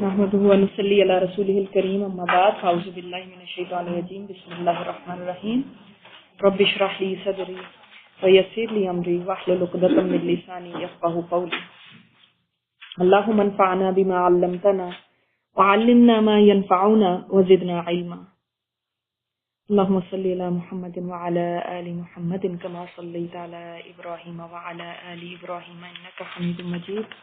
نحمده و نصلی علی رسولہ الکریم اما بعد فاعوذ باللہ من الشیطان الرجیم بسم اللہ الرحمن الرحیم رب اشرح لی صدری ویسر لی امری واحلل عقدۃ من لسانی یفقهوا قولی اللهم انفعنا بما علمتنا وعلمنا ما ينفعنا وزدنا علما اللهم صل على محمد وعلى آل محمد كما صليت على إبراهيم وعلى آل إبراهيم إنك حميد مجيد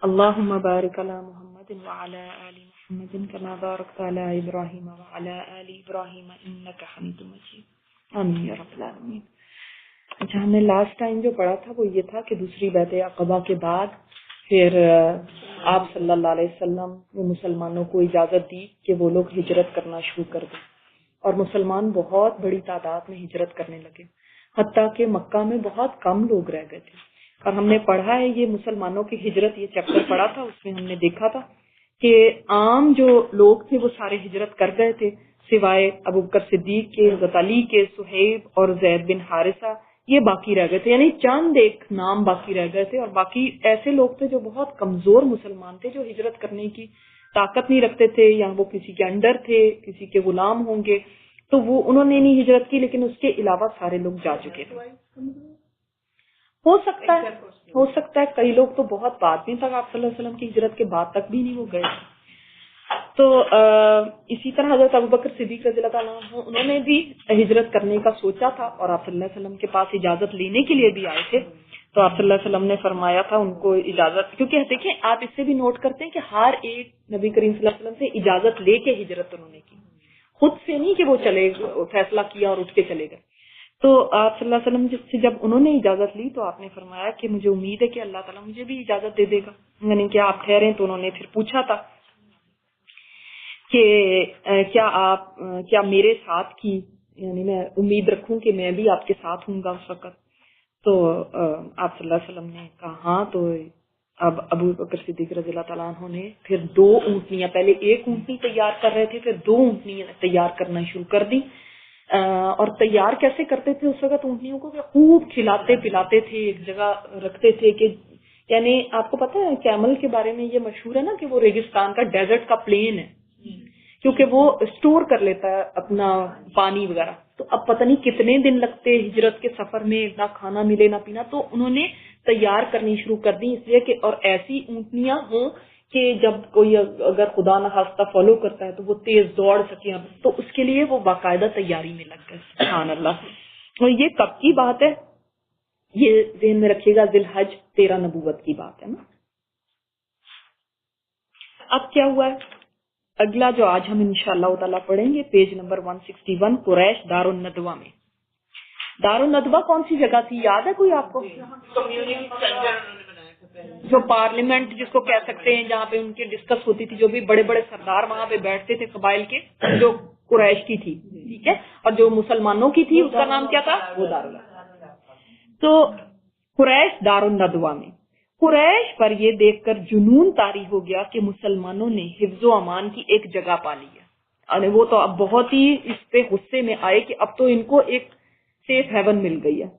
اللهم بارك على محمد وعلى آل محمد كما باركت على إبراهيم وعلى آل إبراهيم إنك حميد مجيد آمین یا رب العالمین۔ اچھا، ہم نے لاسٹ ٹائم جو پڑھا تھا وہ یہ تھا کہ دوسری بیعت عقبہ کے بعد پھر آپ صلی اللہ علیہ وسلم نے مسلمانوں کو اجازت دی کہ وہ لوگ ہجرت کرنا شروع کر دیں، اور مسلمان بہت بڑی تعداد میں ہجرت کرنے لگے، حتیٰ کہ مکہ میں بہت کم لوگ رہ گئے تھے۔ اور ہم نے پڑھا ہے یہ مسلمانوں کی ہجرت، یہ چیپٹر پڑھا تھا، اس میں ہم نے دیکھا تھا کہ عام جو لوگ تھے وہ سارے ہجرت کر گئے تھے سوائے ابوبکر صدیق کے، حضرت علی کے، صہیب اور زید بن حارثہ، یہ باقی رہ گئے تھے، یعنی چند ایک نام باقی رہ گئے تھے، اور باقی ایسے لوگ تھے جو بہت کمزور مسلمان تھے، جو ہجرت کرنے کی طاقت نہیں رکھتے تھے، یا وہ کسی کے انڈر تھے، کسی کے غلام ہوں گے، تو وہ انہوں نے نہیں ہجرت کی، لیکن اس کے علاوہ سارے لوگ جا چکے تھے۔ ہو سکتا ہے کئی لوگ تو بہت بعد میں تک آپ صلی اللہ علیہ وسلم کی ہجرت کے بعد تک بھی نہیں وہ گئے۔ تو اسی طرح حضرت ابوبکر صدیق رضی اللہ تعالیٰ عنہ انہوں نے بھی ہجرت کرنے کا سوچا تھا، اور آپ صلی اللہ علیہ وسلم کے پاس اجازت لینے کے لیے بھی آئے تھے، تو آپ صلی اللہ علیہ وسلم نے فرمایا تھا ان کو اجازت، کیونکہ دیکھیں آپ اس سے بھی نوٹ کرتے ہیں کہ ہر ایک نبی کریم صلی اللہ علیہ وسلم سے اجازت لے کے ہجرت انہوں نے کی، خود سے نہیں کہ وہ چلے فیصلہ کیا اور اٹھ کے چلے گئے۔ تو آپ صلی اللہ علیہ وسلم سے جب انہوں نے اجازت لی تو آپ نے فرمایا کہ مجھے امید ہے کہ اللہ تعالیٰ مجھے بھی اجازت دے دے گا، یعنی کہ آپ ٹھہریں۔ تو انہوں نے پھر پوچھا تھا کہ کیا میرے ساتھ کی، یعنی میں امید رکھوں کہ میں بھی آپ کے ساتھ ہوں گا اس وقت؟ تو آپ صلی اللہ علیہ وسلم نے کہا ہاں۔ تو اب ابو بکر صدیق رضی اللہ تعالیٰ عنہ نے پھر 2 اونٹنیاں، پہلے 1 اونٹنی تیار کر رہے تھے، پھر 2 اونٹنیاں تیار کرنا شروع کر دی۔ اور تیار کیسے کرتے تھے اس وقت اونٹنیوں کو؟ کہ خوب کھلاتے پلاتے تھے، ایک جگہ رکھتے تھے، کہ یعنی آپ کو پتا ہے کیمل کے بارے میں یہ مشہور ہے نا کہ وہ ریگستان کا ڈیزرٹ کا پلین ہے، کیونکہ وہ اسٹور کر لیتا ہے اپنا پانی وغیرہ۔ تو اب پتہ نہیں کتنے دن لگتے ہجرت کے سفر میں، نہ کھانا ملے نہ پینا، تو انہوں نے تیار کرنی شروع کر دی، اس لیے کہ اور ایسی اونٹنیاں ہوں کہ جب کوئی اگر خدا نخواستہ فالو کرتا ہے تو وہ تیز دوڑ سکے، تو اس کے لیے وہ باقاعدہ تیاری میں لگ گئے۔ سبحان اللہ۔ اور یہ کب کی بات ہے؟ یہ ذہن میں رکھیے گا، ذی الحج 13 نبوت کی بات ہے نا۔ اب کیا ہوا ہے؟ اگلا جو آج ہم انشاءاللہ تعالیٰ پڑھیں گے پیج نمبر 161، قریش دار الندوہ میں۔ دار الندوہ کون سی جگہ تھی، یاد ہے کوئی آپ کو؟ جو پارلیمنٹ جس کو کہہ سکتے ہیں، جہاں پہ ان کی ڈسکس ہوتی تھی، جو بھی بڑے بڑے سردار وہاں پہ بیٹھتے تھے قبائل کے، جو قریش کی تھی، ٹھیک ہے، اور جو مسلمانوں کی تھی اس کا نام کیا تھا؟ وہ دار الندوہ۔ تو قریش دار الندوہ میں، قریش پر یہ دیکھ کر جنون طاری ہو گیا کہ مسلمانوں نے حفظ و امان کی ایک جگہ پا لی ہے، اور وہ تو اب بہت ہی اس پہ غصے میں آئے کہ اب تو ان کو ایک سیف ہیون مل گئی ہے۔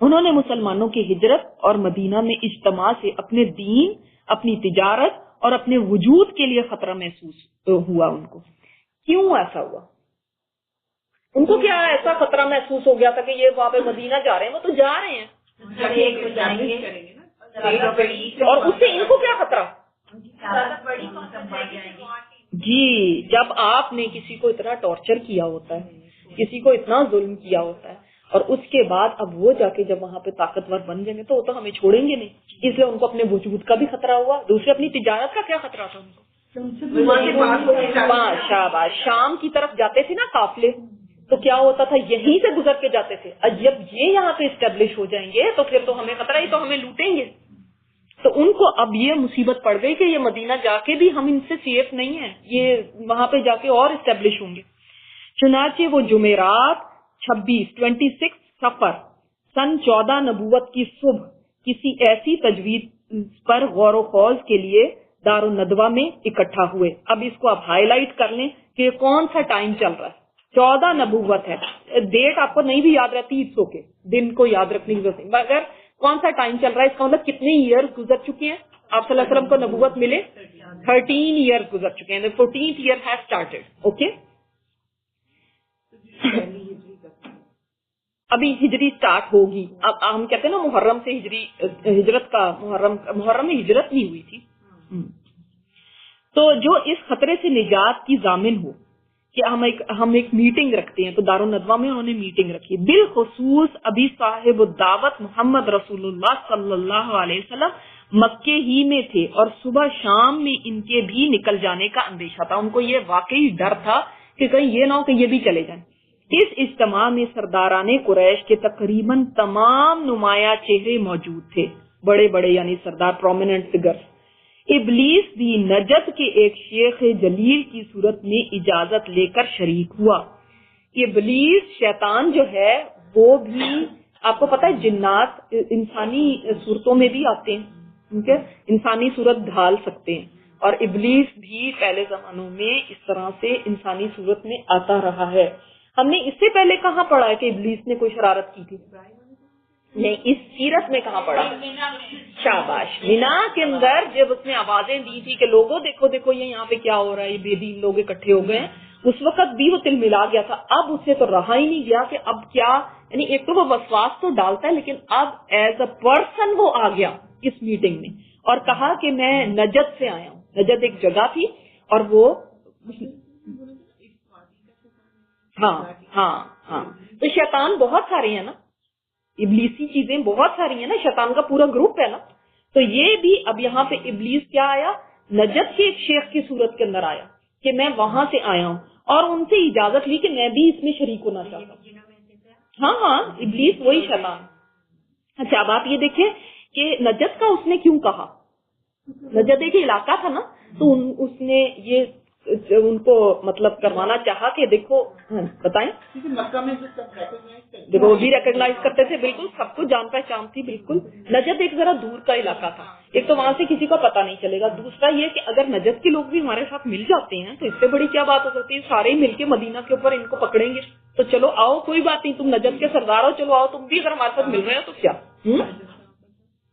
انہوں نے مسلمانوں کی ہجرت اور مدینہ میں اجتماع سے اپنے دین، اپنی تجارت اور اپنے وجود کے لیے خطرہ محسوس ہوا۔ ان کو کیوں ایسا ہوا؟ ان کو کیا ایسا خطرہ محسوس ہو گیا تھا کہ یہ وہاں پہ مدینہ جا رہے ہیں؟ وہ تو جا رہے ہیں، اور اس سے ان کو کیا خطرہ؟ جی، جب آپ نے کسی کو اتنا ٹارچر کیا ہوتا ہے، کسی کو اتنا ظلم کیا ہوتا ہے، اور اس کے بعد اب وہ جا کے جب وہاں پہ طاقتور بن جائیں گے تو وہ تو ہمیں چھوڑیں گے نہیں، اس لیے ان کو اپنے وجود کا بھی خطرہ ہوا، دوسرے اپنی تجارت کا کیا خطرہ تھا ان کو؟ شاباش، شام کی طرف جاتے تھے نا قافلے، تو کیا ہوتا تھا؟ یہیں سے گزر کے جاتے تھے، جب یہ یہاں پہ اسٹیبلش ہو جائیں گے تو پھر تو ہمیں خطرہ ہی، تو ہمیں لوٹیں گے۔ تو ان کو اب یہ مصیبت پڑ گئی کہ یہ مدینہ جا کے بھی ہم ان سے سیف نہیں ہیں، یہ وہاں پہ جا کے اور اسٹیبلش ہوں گے۔ چنانچہ وہ جمعرات 26 صفر سن 14 نبوت کی صبح کسی ایسی تجویز پر غور و خوض کے لیے دار الندوہ میں اکٹھا ہوئے۔ اب اس کو آپ ہائی لائٹ کر لیں کہ کون سا ٹائم چل رہا ہے۔ 14 نبوت ہے، ڈیٹ آپ کو نہیں بھی یاد رہتی، اس کے دن کو یاد رکھنے کی ضرورت نہیں، مگر کون سا ٹائم چل رہا ہے، اس کا مطلب کتنے ایئر گزر چکے ہیں آپ صلی اللہ علیہ وسلم کو نبوت ملے؟ 13 ایئر گزر چکے ہیں. 14th year has started. Okay, ابھی ہجری سٹارٹ ہوگی. اب ہم کہتے ہیں نا محرم سے ہجرت کا محرم میں ہجرت نہیں ہوئی تھی. تو جو اس خطرے سے نجات کی ضامن ہو کہ ہم ایک میٹنگ رکھتے ہیں, تو دارالندوہ میں انہوں نے میٹنگ رکھی بالخصوص ابھی صاحب الدعوت محمد رسول اللہ صلی اللہ علیہ وسلم مکے ہی میں تھے, اور صبح شام میں ان کے بھی نکل جانے کا اندیشہ تھا. ان کو یہ واقعی ڈر تھا کہ کہیں یہ نہ ہو کہ یہ بھی چلے جائیں. اس اجتماع میں سرداران قریش کے تقریباً تمام نمایاں چہرے موجود تھے, بڑے بڑے یعنی سردار, پرومیننٹ فگرز. ابلیس بھی نجد کے ایک شیخ جلیل کی صورت میں اجازت لے کر شریک ہوا. ابلیس شیطان جو ہے وہ بھی آپ کو پتا ہے جنات انسانی صورتوں میں بھی آتے ہیں, ٹھیک ہے, انسانی صورت ڈھال سکتے ہیں, اور ابلیس بھی پہلے زمانوں میں اس طرح سے انسانی صورت میں آتا رہا ہے. ہم نے اس سے پہلے کہاں پڑھا ہے کہ ابلیس نے کوئی شرارت کی تھی؟ نہیں, اس سیرت میں کہاں پڑھا؟ شاباش, مینا کے اندر جب اس نے آوازیں دی تھی کہ لوگوں دیکھو دیکھو یہ یہاں پہ کیا ہو رہا ہے, یہ بے دین لوگ اکٹھے ہو گئے ہیں, اس وقت بھی وہ تل ملا گیا تھا. اب اسے تو رہا ہی نہیں گیا کہ اب کیا, یعنی ایک تو وہ وسواس تو ڈالتا ہے, لیکن اب ایز اے پرسن وہ آ گیا اس میٹنگ میں اور کہا کہ میں نجد سے آیا ہوں. نجد ایک جگہ تھی اور وہ ہاں تو شیطان بہت سارے ہیں نا, ابلیسی چیزیں بہت ساری ہیں نا, شیطان کا پورا گروپ ہے نا. تو یہ بھی اب یہاں پہ ابلیس کیا آیا, نجد کے ایک شیخ کی صورت کے اندر آیا کہ میں وہاں سے آیا ہوں, اور ان سے اجازت لی کہ میں بھی اس میں شریک ہونا چاہتا ہوں. ہاں ابلیس وہی شیطان. اچھا, اب آپ یہ دیکھیں کہ نجد کا اس نے کیوں کہا, نجد ایک علاقہ تھا نا, تو اس نے یہ ان کو مطلب کروانا چاہا کہ دیکھو بتائیں, دیکھو وہ بھی ریکگنائز کرتے تھے, بالکل سب کو جان پہچان تھی بالکل. نجد ایک ذرا دور کا علاقہ تھا, ایک تو وہاں سے کسی کو پتا نہیں چلے گا, دوسرا یہ کہ اگر نجد کے لوگ بھی ہمارے ساتھ مل جاتے ہیں تو اس سے بڑی کیا بات ہو سکتی ہے, سارے مل کے مدینہ کے اوپر ان کو پکڑیں گے. تو چلو آؤ, کوئی بات نہیں, تم نجد کے سردار ہو, چلو آؤ تم بھی اگر ہمارے ساتھ مل رہے ہو تو کیا,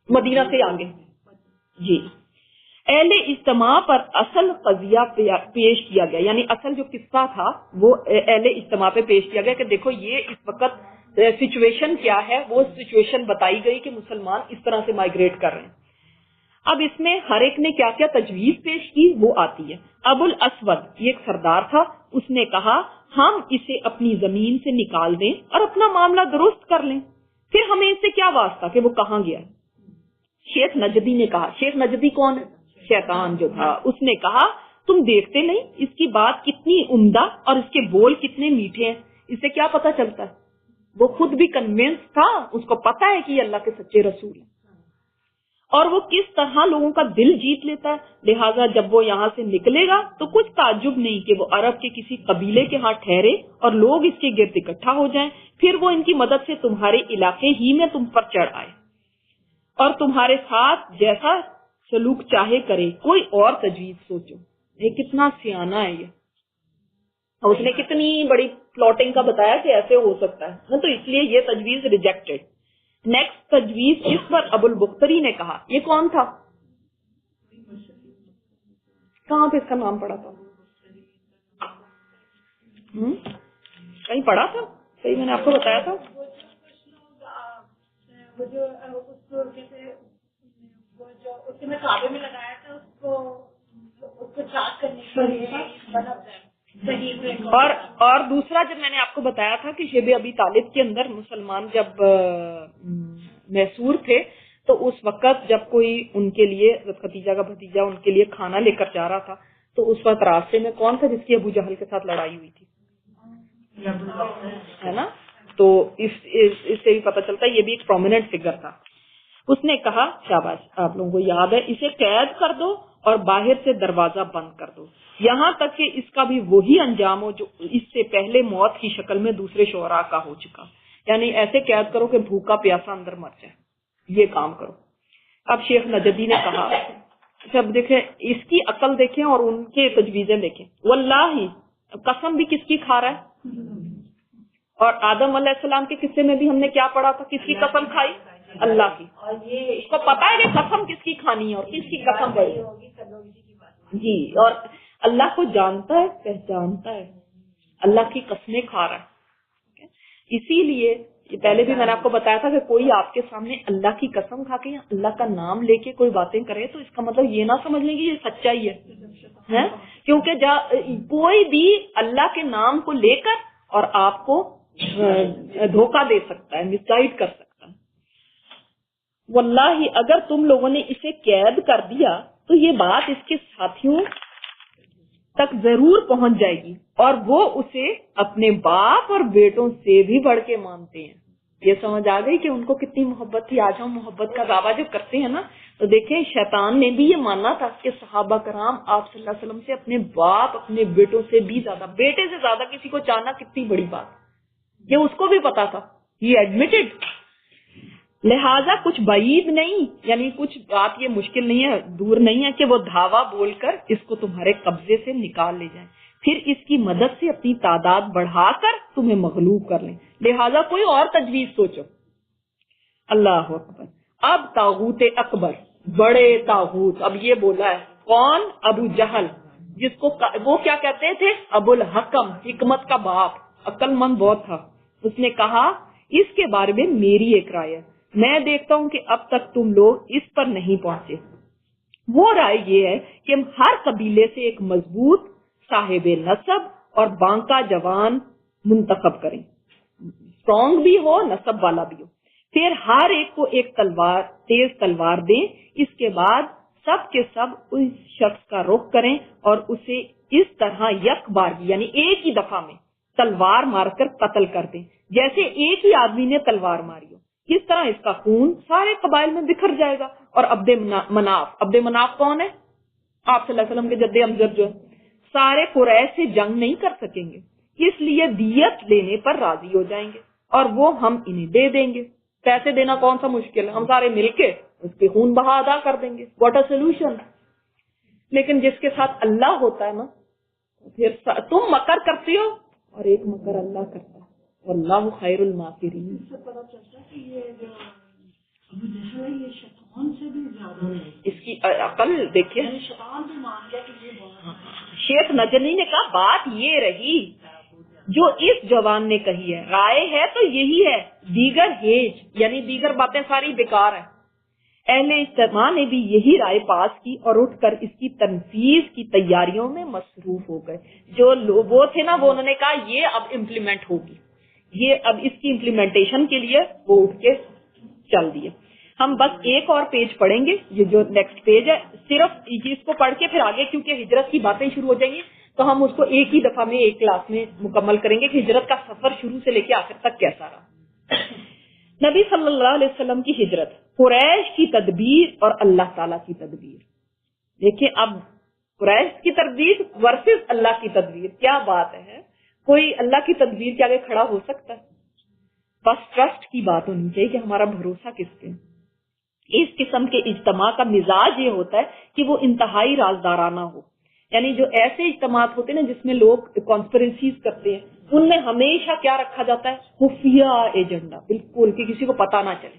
مدینہ سے آگے. جی, اہل اجتماع پر اصل قضیہ پیش کیا گیا, یعنی اصل جو قصہ تھا وہ اہل اجتماع پہ پیش کیا گیا کہ دیکھو یہ اس وقت سچویشن کیا ہے. وہ سچویشن بتائی گئی کہ مسلمان اس طرح سے مائگریٹ کر رہے ہیں. اب اس میں ہر ایک نے کیا کیا تجویز پیش کی وہ آتی ہے. ابو الاسود یہ ایک سردار تھا, اس نے کہا ہم اسے اپنی زمین سے نکال دیں اور اپنا معاملہ درست کر لیں, پھر ہمیں اس سے کیا واسطہ کہ وہ کہاں گیا. شیخ نجدی نے کہا, شیخ نجدی کون ہے؟ شیطان جو تھا. اس نے کہا تم دیکھتے نہیں اس کی بات کتنی عمدہ اور اس کے بول کتنے میٹھے ہیں, اس سے کیا پتا چلتا ہے. وہ خود بھی کنوینس تھا, اس کو پتا ہے کہ یہ اللہ کے سچے رسول ہیں, اور وہ کس طرح لوگوں کا دل جیت لیتا ہے. لہٰذا جب وہ یہاں سے نکلے گا تو کچھ تعجب نہیں کہ وہ عرب کے کسی قبیلے کے ہاں ٹھہرے اور لوگ اس کے گرد اکٹھا ہو جائیں, پھر وہ ان کی مدد سے تمہارے علاقے ہی میں تم پر چڑھ آئے اور تمہارے ساتھ جیسا سلوک چاہے کرے. کوئی اور تجویز سوچو, یہ کتنا سیانا ہے یہ, اور اس نے کتنی بڑی پلاٹنگ کا بتایا کہ ایسے ہو سکتا ہے, تو اس لیے یہ تجویز ریجیکٹڈ. نیکسٹ تجویز اس پر ابو البختری نے کہا. یہ کون تھا, کہاں پہ اس کا نام پڑا تھا, کہیں پڑھا تھا صحیح, میں نے آپ کو بتایا تھا. میں کعبے میں لگایا تھا اس کو چارج کرنے کے لیے. اور دوسرا جب میں نے آپ کو بتایا تھا کہ شیب ابی طالب کے اندر مسلمان جب محصور تھے تو اس وقت جب کوئی ان کے لیے ختیجہ کا بھتیجا ان کے لیے کھانا لے کر جا رہا تھا تو اس وقت راستے میں کون تھا جس کی ابو جہل کے ساتھ لڑائی ہوئی تھی, ہے نا. تو اس سے بھی پتہ چلتا ہے یہ بھی ایک پرومیننٹ فگر تھا. اس نے کہا شاباش, آپ لوگوں کو یاد ہے, اسے قید کر دو اور باہر سے دروازہ بند کر دو یہاں تک کہ اس کا بھی وہی انجام ہو جو اس سے پہلے موت کی شکل میں دوسرے شعراء کا ہو چکا. یعنی ایسے قید کرو کہ بھوکا پیاسا اندر مر جائے, یہ کام کرو. اب شیخ نجدی نے کہا, جب دیکھیں اس کی عقل دیکھیں اور ان کے تجویزیں دیکھیں. واللہ قسم بھی کس کی کھا رہا ہے, اور آدم علیہ السلام کے قصے میں بھی ہم نے کیا پڑھا تھا, کس کی قسم کھائی, اللہ کی. اس کو پتا ہے کہ قسم کس کی کھانی ہے اور کس کی قسم بڑی. جی، اور اللہ کو جانتا ہے، پہچانتا ہے، اللہ کی قسمیں کھا رہا ہے. اسی لیے پہلے بھی میں نے آپ کو بتایا تھا کہ کوئی آپ کے سامنے اللہ کی قسم کھا کے یا اللہ کا نام لے کے کوئی باتیں کرے تو اس کا مطلب یہ نہ سمجھ لیں کہ یہ سچائی ہے، کیونکہ کوئی بھی اللہ کے نام کو لے کر اور آپ کو دھوکہ دے سکتا ہے، مس گائیڈ کر سکتا ہے. واللہ اگر تم لوگوں نے اسے قید کر دیا تو یہ بات اس کے ساتھیوں تک ضرور پہنچ جائے گی اور وہ اسے اپنے باپ اور بیٹوں سے بھی بڑھ کے مانتے ہیں. یہ سمجھ آ گئی کہ ان کو کتنی محبت تھی. آج ہم محبت کا دعویٰ جو کرتے ہیں نا، تو دیکھیں شیطان نے بھی یہ ماننا تھا کہ صحابہ کرام آپ صلی اللہ علیہ وسلم سے اپنے باپ اپنے بیٹوں سے بھی زیادہ، بیٹے سے زیادہ کسی کو چاہنا کتنی بڑی بات، یہ اس کو بھی پتا تھا. یہ ایڈمیٹڈ. لہذا کچھ بعید نہیں، یعنی کچھ بات یہ مشکل نہیں ہے، دور نہیں ہے کہ وہ دھاوا بول کر اس کو تمہارے قبضے سے نکال لے جائیں، پھر اس کی مدد سے اپنی تعداد بڑھا کر تمہیں مغلوب کر لیں. لہذا کوئی اور تجویز سوچو. اللہ اکبر. اب طاغوت اکبر، بڑے طاغوت، اب یہ بولا ہے کون؟ ابو جہل، جس کو وہ کیا کہتے تھے؟ ابو الحکم، حکمت کا باپ، عقل مند بہت تھا. اس نے کہا اس کے بارے میں میری ایک رائے ہے، میں دیکھتا ہوں کہ اب تک تم لوگ اس پر نہیں پہنچے. وہ رائے یہ ہے کہ ہم ہر قبیلے سے ایک مضبوط صاحب نسب اور بانکا جوان منتخب کریں، اسٹرانگ بھی ہو، نسب والا بھی ہو. پھر ہر ایک کو ایک تیز تلوار دیں. اس کے بعد سب کے سب اس شخص کا رخ کریں اور اسے اس طرح یک بار یعنی ایک ہی دفعہ میں تلوار مار کر قتل کر دیں جیسے ایک ہی آدمی نے تلوار ماری ہو. اس طرح اس کا خون سارے قبائل میں بکھر جائے گا. اور عبد مناف کون ہے؟ آپ صلی اللہ علیہ وسلم کے جد امجد جو ہے. سارے قریش سے جنگ نہیں کر سکیں گے، اس لیے دیت لینے پر راضی ہو جائیں گے اور وہ ہم انہیں دے دیں گے. پیسے دینا کون سا مشکل ہے، ہم سارے مل کے اس کے خون بہا ادا کر دیں گے. What a solution. لیکن جس کے ساتھ اللہ ہوتا ہے نا، پھر تم مکر کرتی ہو اور ایک مکر اللہ کرتا ہے. واللہ خیر الماکرین. اس سے پتہ چلتا ہے کہ یہ جو ابو جہل ہے یہ شیطان سے بھی زیادہ ہے. اس کی عقل دیکھیے، شیطان بھی مان گیا کہ یہ بات. شیخ نجنی نے کہا بات یہ رہی جو اس جوان نے کہی ہے، رائے ہے تو یہی ہے، دیگر ہیج یعنی دیگر باتیں ساری بیکار ہیں. اہل اجتماع نے بھی یہی رائے پاس کی اور اٹھ کر اس کی تنفیذ کی تیاریوں میں مصروف ہو گئے. جو وہ تھے نا، وہ انہوں نے کہا یہ اب امپلیمنٹ ہوگی، یہ اب اس کی امپلیمنٹیشن کے لیے وہ اٹھ کے چل دیے. ہم بس ایک اور پیج پڑھیں گے، یہ جو نیکسٹ پیج ہے، صرف اس کو پڑھ کے پھر آگے کیونکہ ہجرت کی باتیں شروع ہو جائیں گی تو ہم اس کو ایک ہی دفعہ میں ایک کلاس میں مکمل کریں گے کہ ہجرت کا سفر شروع سے لے کے آخر تک کیسا رہا. نبی صلی اللہ علیہ وسلم کی ہجرت، قریش کی تدبیر اور اللہ تعالیٰ کی تدبیر. دیکھیں اب قریش کی تدبیر ورسز اللہ کی تدبیر، کیا بات ہے. کوئی اللہ کی تدبیر کے آگے کھڑا ہو سکتا ہے؟ بس ٹرسٹ کی بات ہونی چاہیے کہ ہمارا بھروسہ کس پہ. اس قسم کے اجتماع کا مزاج یہ ہوتا ہے کہ وہ انتہائی رازدارانہ ہو. یعنی جو ایسے اجتماعات ہوتے ہیں نا جس میں لوگ کانسپریسیز کرتے ہیں، ان میں ہمیشہ کیا رکھا جاتا ہے؟ خفیہ ایجنڈا، بالکل کہ کسی کو پتا نہ چلے.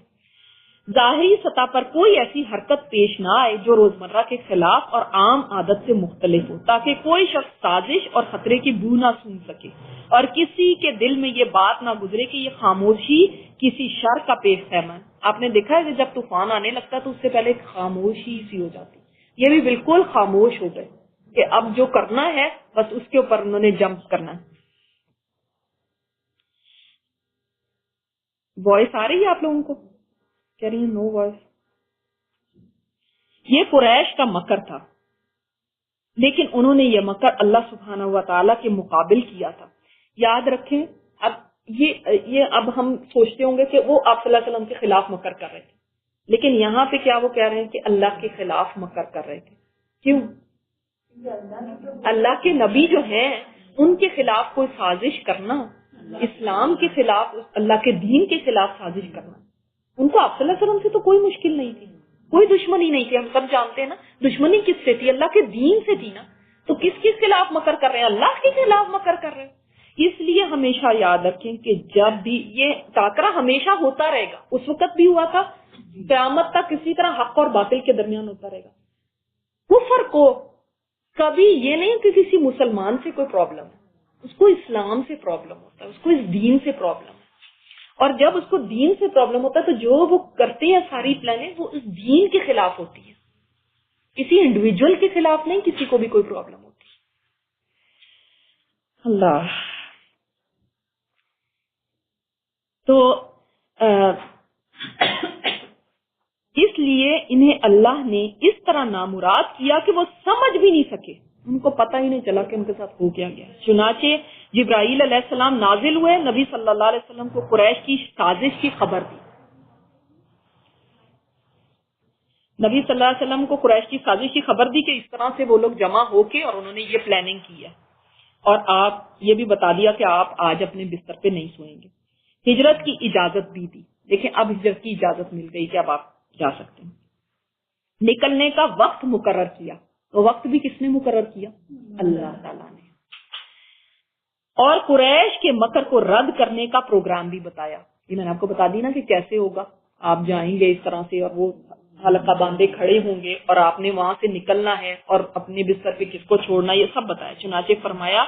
ظاہری سطح پر کوئی ایسی حرکت پیش نہ آئے جو روزمرہ کے خلاف اور عام عادت سے مختلف ہو، تاکہ کوئی شخص سازش اور خطرے کی بو نہ سن سکے اور کسی کے دل میں یہ بات نہ گزرے کہ یہ خاموشی کسی شر کا پیش خیمہ ہے. آپ نے دیکھا ہے کہ جب طوفان آنے لگتا تو اس سے پہلے خاموشی سی ہو جاتی. یہ بھی بالکل خاموش ہو گئے کہ اب جو کرنا ہے بس اس کے اوپر انہوں نے جمپ کرنا ہے. وائس آ رہی ہے آپ لوگوں کو؟ کہہ رہی ہیں نو وائس. یہ قریش کا مکر تھا، لیکن انہوں نے یہ مکر اللہ سبحانہ و تعالیٰ کے مقابل کیا تھا. یاد رکھیں اب یہ اب ہم سوچتے ہوں گے کہ وہ آپ صلی اللہ علیہ وسلم کے خلاف مکر کر رہے تھے، لیکن یہاں پہ کیا وہ کہہ رہے ہیں کہ اللہ کے خلاف مکر کر رہے تھے. کیوں؟ اللہ کے نبی جو ہیں ان کے خلاف کوئی سازش کرنا، اسلام کے خلاف، اللہ کے دین کے خلاف سازش کرنا، ان کو آپ صلی اللہ علیہ وسلم سے تو کوئی مشکل نہیں تھی، کوئی دشمنی نہیں تھی. ہم سب جانتے ہیں نا دشمنی کس سے تھی؟ اللہ کے دین سے تھی نا. تو کس خلاف مکر کر رہے ہیں؟ اللہ کے خلاف مکر کر رہے ہیں. اس لیے ہمیشہ یاد رکھیں کہ جب بھی یہ ٹاکرا ہمیشہ ہوتا رہے گا، اس وقت بھی ہوا تھا، قیامت تک کسی طرح حق اور باطل کے درمیان ہوتا رہے گا. کفر کو کبھی یہ نہیں کہ کسی مسلمان سے کوئی پرابلم ہے، اس کو اسلام سے پرابلم ہوتا ہے، اس کو اس دین سے پرابلم ہے. اور جب اس کو دین سے پرابلم ہوتا ہے تو جو وہ کرتے ہیں ساری پلانیں وہ اس دین کے خلاف ہوتی ہے، کسی انڈیویجول کے خلاف نہیں، کسی کو بھی کوئی پرابلم ہوتی. اللہ تو اس لیے انہیں اللہ نے اس طرح نامراد کیا کہ وہ سمجھ بھی نہیں سکے، ان کو پتہ ہی نہیں چلا کہ ان کے ساتھ ہو کیا گیا. چنانچہ جبرائیل علیہ السلام نازل ہوئے، نبی صلی اللہ علیہ وسلم کو قریش کی سازش کی خبر دی. نبی صلی اللہ علیہ وسلم کو قریش کی سازش کی خبر دی کہ اس طرح سے وہ لوگ جمع ہو کے اور انہوں نے یہ پلاننگ کی ہے، اور آپ یہ بھی بتا دیا کہ آپ آج اپنے بستر پہ نہیں سوئیں گے. ہجرت کی اجازت بھی دی. دیکھیں اب ہجرت کی اجازت مل گئی کہ اب آپ جا سکتے ہیں. نکلنے کا وقت مقرر کیا، تو وقت بھی کس نے مقرر کیا؟ اللہ تعالیٰ نے. اور قریش کے مکر کو رد کرنے کا پروگرام بھی بتایا. یہ میں نے آپ کو بتا دی نا کہ کیسے ہوگا، آپ جائیں گے اس طرح سے اور وہ حلقہ باندھے کھڑے ہوں گے اور آپ نے وہاں سے نکلنا ہے اور اپنے بستر پہ کس کو چھوڑنا، یہ سب بتایا. چنانچہ فرمایا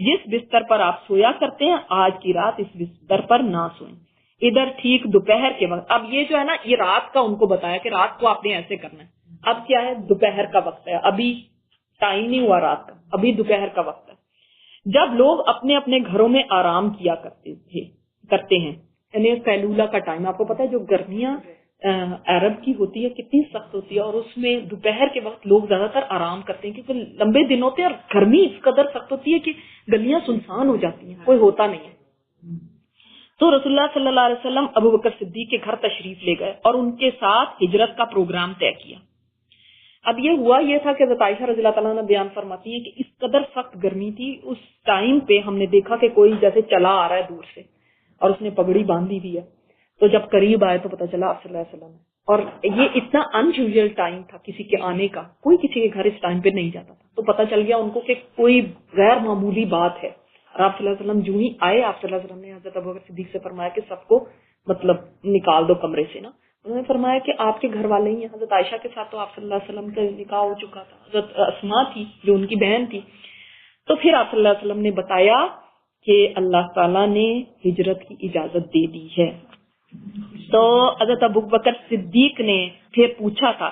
جس بستر پر آپ سویا کرتے ہیں آج کی رات اس بستر پر نہ سوئیں. ادھر ٹھیک دوپہر کے وقت، اب یہ جو ہے نا یہ رات کا ان کو بتایا کہ رات کو آپ نے ایسے کرنا ہے. اب کیا ہے؟ دوپہر کا وقت ہے، ابھی ٹائم نہیں ہوا رات کا، ابھی دوپہر کا وقت ہے، جب لوگ اپنے اپنے گھروں میں آرام کیا کرتے ہیں. یعنی قیلولہ کا ٹائم، آپ کو پتا ہے جو گرمیاں عرب کی ہوتی ہے کتنی سخت ہوتی ہے، اور اس میں دوپہر کے وقت لوگ زیادہ تر آرام کرتے ہیں کیونکہ لمبے دن ہوتے ہیں اور گرمی اس قدر سخت ہوتی ہے کہ گلیاں سنسان ہو جاتی ہیں، کوئی ہوتا نہیں ہے. تو رسول اللہ صلی اللہ علیہ وسلم ابو بکر صدیق کے گھر تشریف لے گئے اور ان کے ساتھ ہجرت کا پروگرام طے کیا. اب یہ ہوا یہ تھا کہ حضرت عائشہ رضی اللہ تعالیٰ عنہ بیان فرماتی ہیں کہ اس قدر سخت گرمی تھی، اس ٹائم پہ ہم نے دیکھا کہ کوئی جیسے چلا آ رہا ہے دور سے اور اس نے پگڑی باندھی ہوئی ہے، تو جب قریب آئے تو پتہ چلا آپ صلی اللہ علیہ وسلم. اور یہ اتنا انیوژل ٹائم تھا کسی کے آنے کا، کوئی کسی کے گھر اس ٹائم پہ نہیں جاتا تھا، تو پتہ چل گیا ان کو کہ کوئی غیر معمولی بات ہے. اور آپ صلی اللہ علیہ وسلم جو ہی آئے، آپ صلی اللہ علیہ وسلم نے حضرت ابوبکر صدیق سے فرمایا کہ سب کو مطلب نکال دو کمرے سے نا. انہوں نے فرمایا کہ آپ کے گھر والے ہی ہیں. حضرت عائشہ کے ساتھ تو آپ صلی اللہ علیہ وسلم کا نکاح ہو چکا تھا، حضرت اسماء تھی جو ان کی بہن تھی. تو پھر آپ صلی اللہ علیہ وسلم نے بتایا کہ اللہ تعالیٰ نے ہجرت کی اجازت دے دی ہے. تو حضرت ابوبکر صدیق نے پھر پوچھا تھا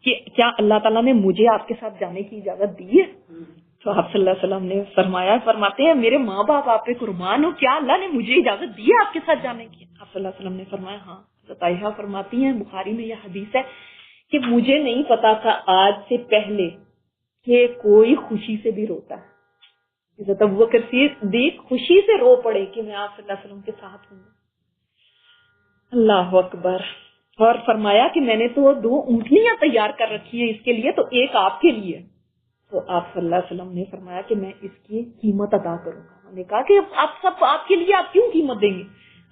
کہ کیا اللہ تعالیٰ نے مجھے آپ کے ساتھ جانے کی اجازت دی ہے؟ تو آپ صلی اللہ علیہ وسلم نے فرماتے ہیں میرے ماں باپ آپ پہ قربان ہو، کیا اللہ نے مجھے اجازت دی ہے آپ کے ساتھ جانے کی؟ آپ صلی اللہ علیہ وسلم نے فرمایا ہاں. حضرت عائشہ فرماتی ہیں، بخاری میں یہ حدیث ہے کہ مجھے نہیں پتا تھا آج سے پہلے کہ کوئی خوشی سے بھی روتا ہے. حضرت ابوبکر صدیق خوشی سے رو پڑے کہ میں آپ صلی اللہ علیہ وسلم کے ساتھ ہوں. اللہ اکبر. اور فرمایا کہ میں نے تو 2 اونٹنیاں تیار کر رکھی ہیں اس کے لیے، تو ایک آپ کے لیے. تو آپ صلی اللہ علیہ وسلم نے فرمایا کہ میں اس کی قیمت ادا کروں گا. انہوں نے کہا کہ آپ کے لیے آپ کیوں قیمت دیں گے؟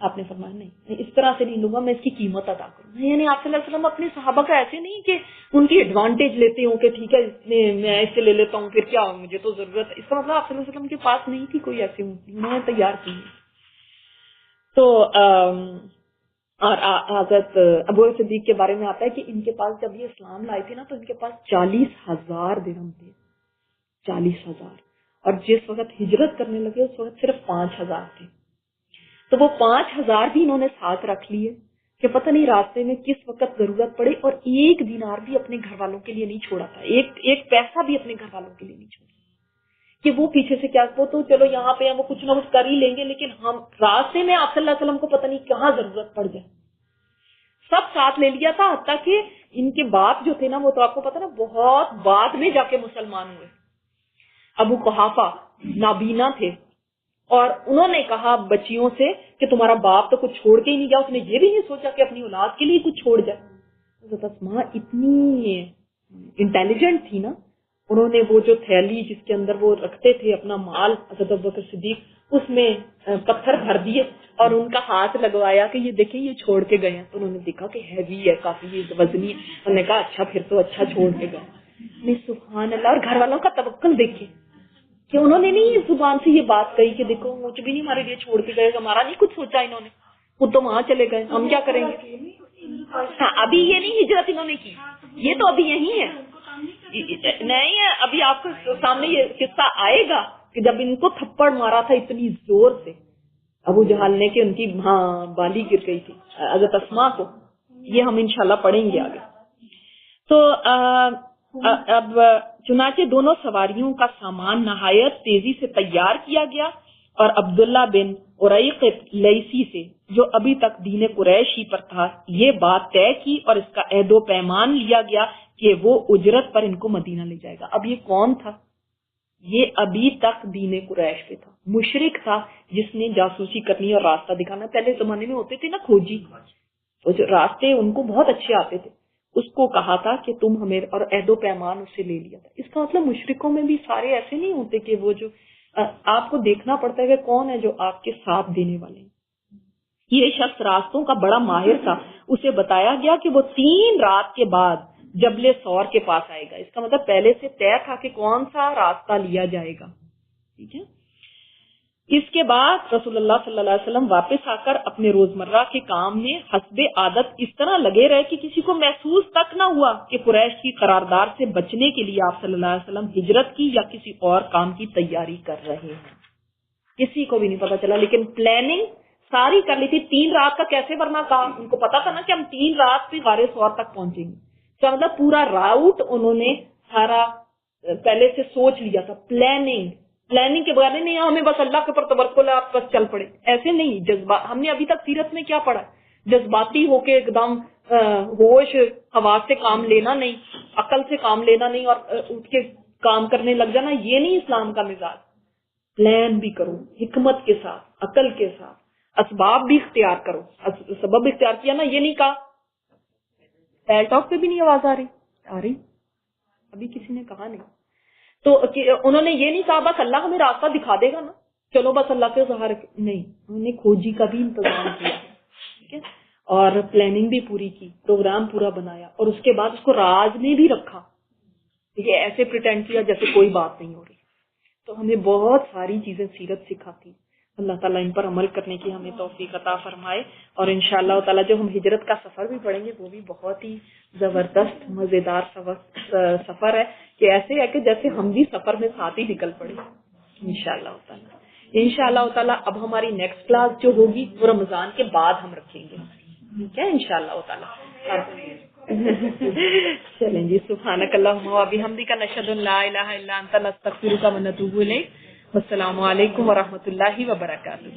آپ نے فرمایا نہیں، میں اس طرح سے نہیں لوں گا، میں اس کی قیمت ادا کروں گا. یعنی آپ صلی اللہ علیہ وسلم اپنے صحابہ کا ایسے نہیں کہ ان کی ایڈوانٹیج لیتے ہوں کہ ٹھیک ہے میں اس سے لے لیتا ہوں پھر کیا مجھے تو ضرورت ہے. اس کا مطلب آپ صلی اللہ علیہ وسلم کے پاس نہیں تھی کوئی ایسی اونٹنی، انہوں نے تیار کی. تو اور حضرت ابو بکر صدیق کے بارے میں آتا ہے کہ ان کے پاس جب یہ اسلام لائے تھے نا تو ان کے پاس 40,000 درہم تھے، 40,000. اور جس وقت ہجرت کرنے لگے اس وقت صرف 5,000 تھے. تو وہ 5,000 بھی انہوں نے ساتھ رکھ لیے کہ پتہ نہیں راستے میں کس وقت ضرورت پڑے، اور 1 دینار بھی اپنے گھر والوں کے لیے نہیں چھوڑا تھا، ایک پیسہ بھی اپنے گھر والوں کے لیے نہیں چھوڑا کہ وہ پیچھے سے کیا، وہ تو چلو یہاں پہ وہ کچھ نہ کچھ کر ہی لیں گے، لیکن ہم راستے میں آپ صلی اللہ علیہ وسلم کو پتہ نہیں کہاں ضرورت پڑ جائے. سب ساتھ لے لیا تھا، حتیٰ کہ ان کے باپ جو تھے نا وہ تو آپ کو پتا نا بہت بعد میں جا کے مسلمان ہوئے. ابو قحافہ نابینا تھے اور انہوں نے کہا بچیوں سے کہ تمہارا باپ تو کچھ چھوڑ کے ہی نہیں گیا، اس نے یہ بھی نہیں سوچا کہ اپنی اولاد کے لیے کچھ چھوڑ جائے. حضرت اسماء اتنی انٹیلیجنٹ تھی نا، انہوں نے وہ جو تھیلی جس کے اندر وہ رکھتے تھے اپنا مال حضرت ابوبکر صدیق، اس میں پتھر بھر دیے اور ان کا ہاتھ لگوایا کہ یہ دیکھیں یہ چھوڑ کے گئے ہیں. تو انہوں نے دیکھا کہ ہیوی ہے، کافی وزنی ہے. انہوں نے کہا اچھا پھر تو اچھا چھوڑ کے گئے. سبحان اللہ. اور گھر والوں کا توکل دیکھیں کہ انہوں نے نہیں اس زبان سے یہ بات کہی کہ دیکھو مجھ بھی نہیں ہمارے لیے چھوڑ کے گئے، ہمارا نہیں کچھ سوچا انہوں نے، خود تو وہاں چلے گئے، ہم کیا کریں گے. ابھی یہ نہیں ہجرت انہوں نے کی، یہ تو ابھی یہی ہے. نہیں اب ابھی آپ کو سامنے یہ قصہ آئے گا کہ جب ان کو تھپڑ مارا تھا اتنی زور سے ابو جہل نے کہ ان کی بالی گر گئی تھی حضرت اسماء کو، یہ ہم انشاءاللہ پڑھیں گے آگے. تو اب چنانچہ دونوں سواریوں کا سامان نہایت تیزی سے تیار کیا گیا اور عبداللہ بن اریق لیسی سے جو ابھی تک دین قریش ہی پر تھا یہ بات طے کی اور اس کا عہد و پیمان لیا گیا کہ وہ اجرت پر ان کو مدینہ لے جائے گا. اب یہ کون تھا؟ یہ ابھی تک دین قریش پہ تھا، مشرک تھا جس نے جاسوسی کرنی اور راستہ دکھانا. پہلے زمانے میں ہوتے تھے نا کھوجی، تو جو راستے ان کو بہت اچھے آتے تھے. اس کو کہا تھا کہ تم ہمیں، اور عہد و پیمان اس سے لے لیا تھا. اس کا مطلب مشرکوں میں بھی سارے ایسے نہیں ہوتے کہ وہ جو آپ کو دیکھنا پڑتا ہے کہ کون ہے جو آپ کے ساتھ دینے والے ہیں. یہ شخص راستوں کا بڑا ماہر تھا. اسے بتایا گیا کہ وہ 3 رات کے بعد جبل سور کے پاس آئے گا. اس کا مطلب پہلے سے طے تھا کہ کون سا راستہ لیا جائے گا. ٹھیک ہے. اس کے بعد رسول اللہ صلی اللہ علیہ وسلم واپس آ کر اپنے روزمرہ کے کام میں حسب عادت اس طرح لگے رہے کہ کسی کو محسوس تک نہ ہوا کہ قریش کی قرارداد سے بچنے کے لیے آپ صلی اللہ علیہ وسلم ہجرت کی یا کسی اور کام کی تیاری کر رہے ہیں. کسی کو بھی نہیں پتا چلا، لیکن پلاننگ ساری کر لی تھی. 3 رات کا کیسے ورنہ کہا، ان کو پتا تھا نا کہ ہم 3 رات پہ غار ثور تک پہنچیں گے. تو مطلب پورا راؤٹ انہوں نے سارا پہلے سے سوچ لیا تھا. پلاننگ کے بغیر نہیں، ہمیں بس اللہ کے اوپر توکل ہے، آپ بس چل پڑے، ایسے نہیں. جذبات ہم نے ابھی تک سیرت میں کیا پڑھا، جذباتی ہو کے ایک دم ہوش حواس سے کام لینا نہیں، عقل سے کام لینا نہیں اور اٹھ کے کام کرنے لگ جانا، یہ نہیں اسلام کا مزاج. پلان بھی کرو حکمت کے ساتھ، عقل کے ساتھ، اسباب بھی اختیار کرو. سبب اختیار کیا نا، یہ نہیں کہا ٹیل ٹاک پہ بھی نہیں آواز آ رہی ابھی کسی نے کہا نہیں. تو انہوں نے یہ نہیں کہا بس اللہ ہمیں راستہ دکھا دے گا نا چلو بس اللہ کے سہارے، نہیں، انہوں نے کھوجی کا بھی انتظام کیا. ٹھیک ہے. اور پلاننگ بھی پوری کی، پروگرام پورا بنایا اور اس کے بعد اس کو راز میں بھی رکھا. ٹھیک ہے. ایسے پریٹینڈ کیا جیسے کوئی بات نہیں ہو رہی. تو ہمیں بہت ساری چیزیں سیرت سکھاتی. اللہ تعالیٰ ان پر عمل کرنے کی ہمیں توفیق عطا فرمائے. اور انشاءاللہ تعالیٰ جو ہم ہجرت کا سفر بھی پڑھیں گے وہ بھی بہت ہی زبردست مزیدار سفر ہے، کہ ایسے ہے کہ جیسے ہم بھی سفر میں ساتھ ہی نکل پڑے انشاءاللہ تعالیٰ. انشاءاللہ تعالیٰ اب ہماری نیکسٹ کلاس جو ہوگی وہ رمضان کے بعد ہم رکھیں گے. ٹھیک ہے انشاءاللہ تعالیٰ. چلیں جی. سبحانک اللہم و بحمدک نشہد ان لا الہ الا انت نستغفرک و نتوب الیک. السلام علیکم ورحمۃ اللہ وبرکاتہ.